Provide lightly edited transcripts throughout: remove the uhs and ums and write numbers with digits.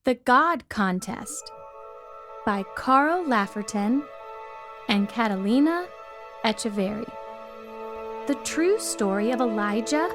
The God Contest by Laferton and Catalina Echeverri. The true story of Elijah,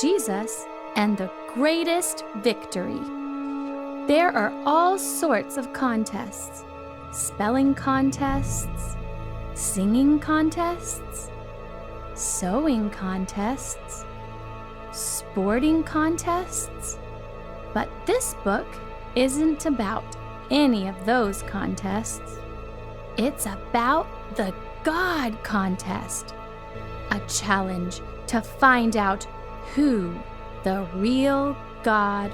Jesus, and the greatest victory. There are all sorts of contests: spelling contests, singing contests, sewing contests, sporting contests. But this book isn't about any of those contests. It's about the God Contest, a challenge to find out who the real God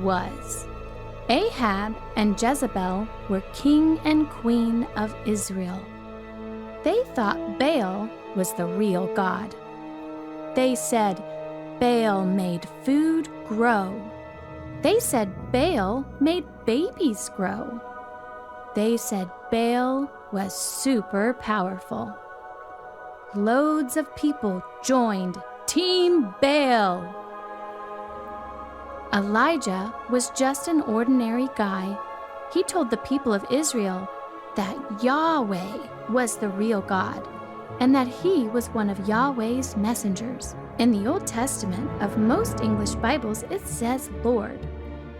was. Ahab and Jezebel were king and queen of Israel. They thought Baal was the real God. They said Baal made food grow. They said Baal made babies grow. They said Baal was super powerful. Loads of people joined Team Baal. Elijah was just an ordinary guy. He told the people of Israel that Yahweh was the real God and that he was one of Yahweh's messengers. In the Old Testament of most English Bibles, it says Lord.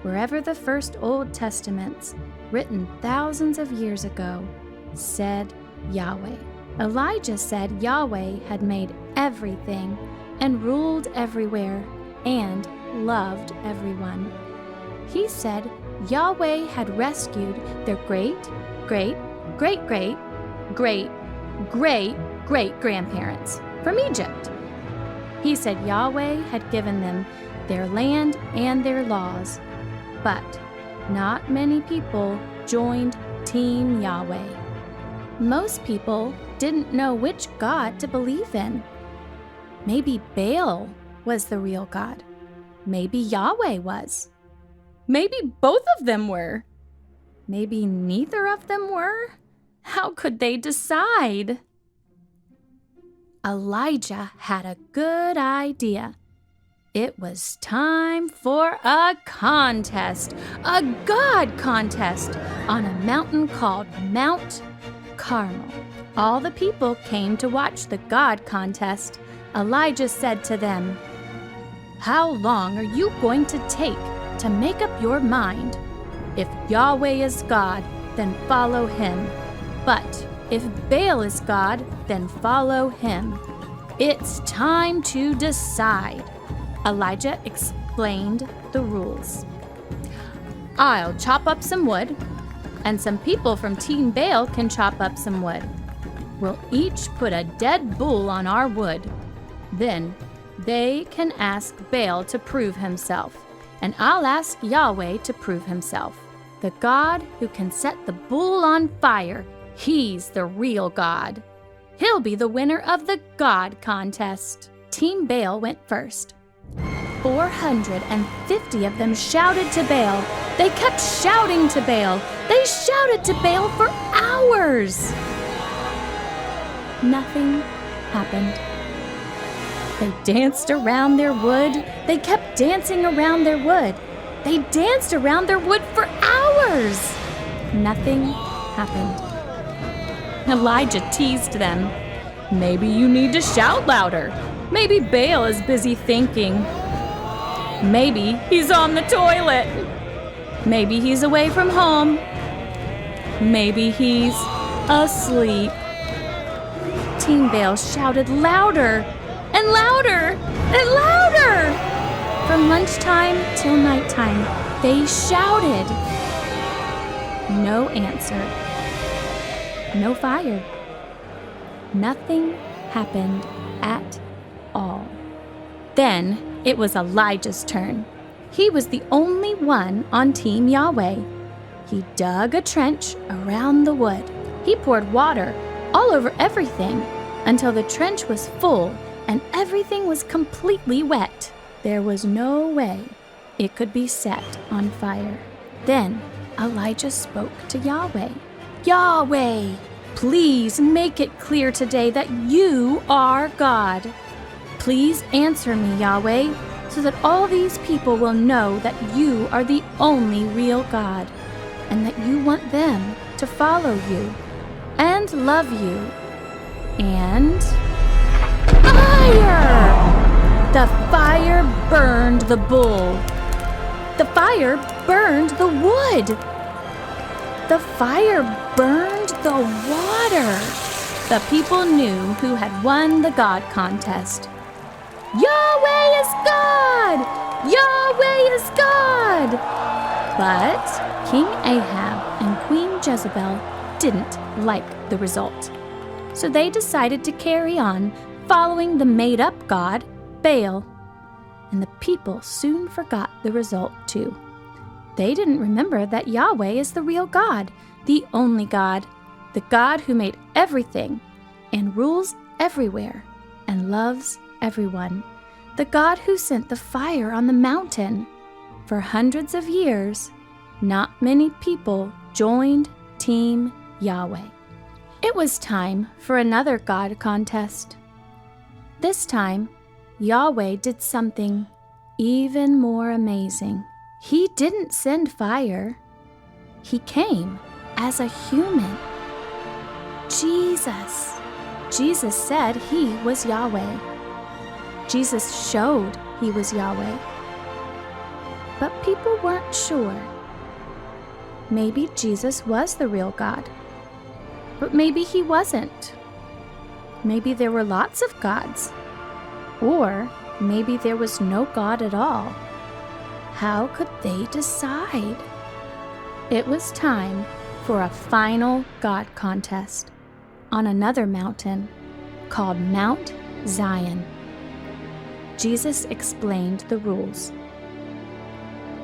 Wherever the first Old Testaments, written thousands of years ago, said Yahweh. Elijah said Yahweh had made everything and ruled everywhere and loved everyone. He said Yahweh had rescued their great-great-great-great-great-great-great-grandparents from Egypt. He said Yahweh had given them their land and their laws, but not many people joined Team Yahweh. Most people didn't know which God to believe in. Maybe Baal was the real God. Maybe Yahweh was. Maybe both of them were. Maybe neither of them were. How could they decide? Elijah had a good idea. It was time for a contest, a God contest, on a mountain called Mount Carmel. All the people came to watch the God contest. Elijah said to them, "How long are you going to take to make up your mind? If Yahweh is God, then follow him. But if Baal is God, then follow him. It's time to decide." Elijah explained the rules. "I'll chop up some wood, and some people from Team Baal can chop up some wood. We'll each put a dead bull on our wood. Then they can ask Baal to prove himself, and I'll ask Yahweh to prove himself. The God who can set the bull on fire, he's the real God. He'll be the winner of the God contest." Team Baal went first. 450 of them shouted to Baal. They kept shouting to Baal. They shouted to Baal for hours. Nothing happened. They danced around their wood. They kept dancing around their wood. They danced around their wood for hours. Nothing happened. Elijah teased them. "Maybe you need to shout louder. Maybe Baal is busy thinking. Maybe he's on the toilet. Maybe he's away from home. Maybe he's asleep." Team Baal shouted louder and louder and louder. From lunchtime till nighttime, they shouted. No answer. No fire. Nothing happened at all. Then it was Elijah's turn. He was the only one on Team Yahweh. He dug a trench around the wood. He poured water all over everything until the trench was full and everything was completely wet. There was no way it could be set on fire. Then Elijah spoke to Yahweh. "Yahweh, please make it clear today that you are God. Please answer me, Yahweh, so that all these people will know that you are the only real God, and that you want them to follow you and love you. And fire! The fire burned the bull. The fire burned the wood. The fire burned the water. The people knew who had won the God contest. Yahweh is God! Yahweh is God! But King Ahab and Queen Jezebel didn't like the result. So they decided to carry on following the made-up god, Baal. And the people soon forgot the result too. They didn't remember that Yahweh is the real God, the only God, the God who made everything and rules everywhere and loves everyone, the God who sent the fire on the mountain. For hundreds of years, not many people joined Team Yahweh. It was time for another God contest. This time, Yahweh did something even more amazing. He didn't send fire. He came as a human. Jesus said he was Yahweh. Jesus showed he was Yahweh. But people weren't sure. Maybe Jesus was the real God. But maybe he wasn't. Maybe there were lots of gods. Or maybe there was no God at all. How could they decide? It was time for a final God contest on another mountain called Mount Zion. Jesus explained the rules.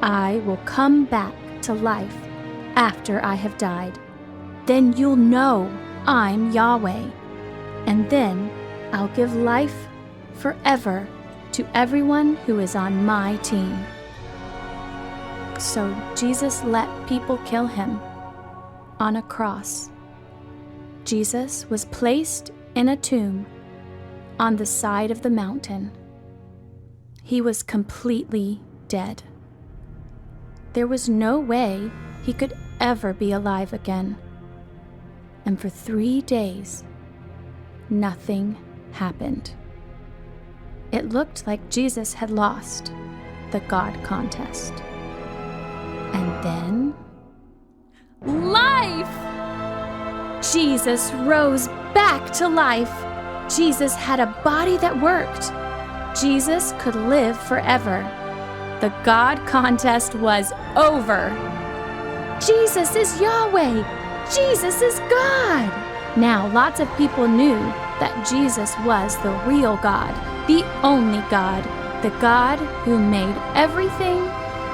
I will come back to life after I have died. Then you'll know I'm Yahweh. And then I'll give life forever to everyone who is on my team. So Jesus let people kill him on a cross. Jesus was placed in a tomb on the side of the mountain. He was completely dead. There was no way he could ever be alive again. And for 3 days, nothing happened. It looked like Jesus had lost the God contest. And then, life! Jesus rose back to life. Jesus had a body that worked. Jesus could live forever. The God contest was over. Jesus is Yahweh. Jesus is God. Now, lots of people knew that Jesus was the real God, the only God, the God who made everything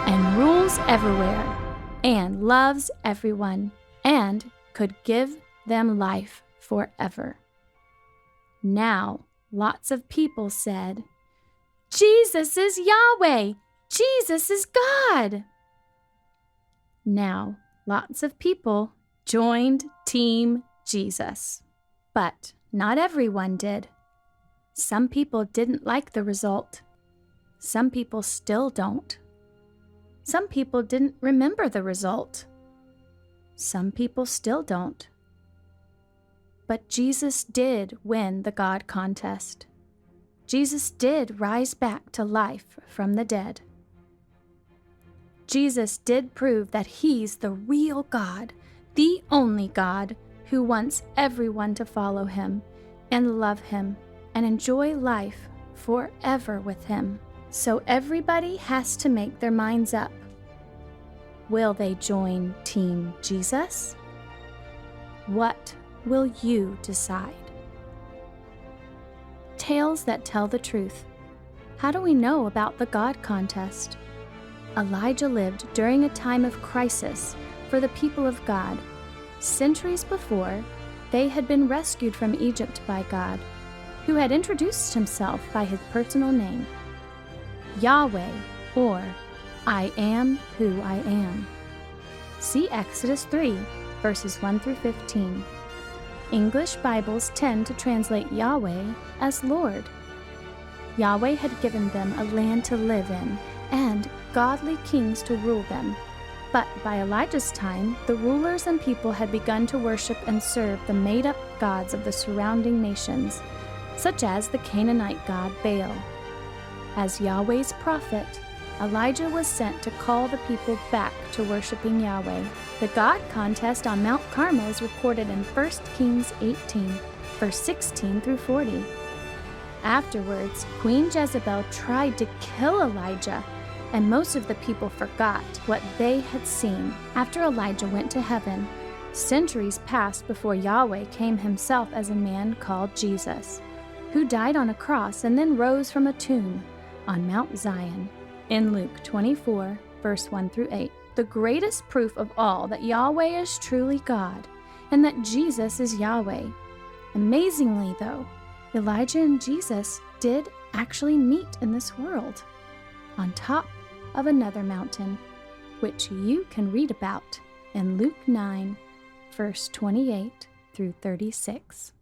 and rules everywhere and loves everyone and could give them life forever. Now, lots of people said, Jesus is Yahweh! Jesus is God! Now, lots of people joined Team Jesus. But not everyone did. Some people didn't like the result. Some people still don't. Some people didn't remember the result. Some people still don't. But Jesus did win the God contest. Jesus did rise back to life from the dead. Jesus did prove that he's the real God, the only God who wants everyone to follow him and love him and enjoy life forever with him. So everybody has to make their minds up. Will they join Team Jesus? What will you decide? Tales that tell the truth. How do we know about the God contest? Elijah lived during a time of crisis for the people of God. Centuries before, they had been rescued from Egypt by God, who had introduced himself by his personal name, Yahweh, or I am who I am. See Exodus 3, verses 1 through 15. English Bibles tend to translate Yahweh as Lord. Yahweh had given them a land to live in and godly kings to rule them. But by Elijah's time, the rulers and people had begun to worship and serve the made-up gods of the surrounding nations, such as the Canaanite god Baal. As Yahweh's prophet, Elijah was sent to call the people back to worshiping Yahweh. The God contest on Mount Carmel is recorded in 1 Kings 18, verse 16 through 40. Afterwards, Queen Jezebel tried to kill Elijah, and most of the people forgot what they had seen. After Elijah went to heaven, centuries passed before Yahweh came himself as a man called Jesus, who died on a cross and then rose from a tomb on Mount Zion. In Luke 24, verse 1 through 8, the greatest proof of all that Yahweh is truly God and that Jesus is Yahweh. Amazingly, though, Elijah and Jesus did actually meet in this world, on top of another mountain, which you can read about in Luke 9, verse 28 through 36.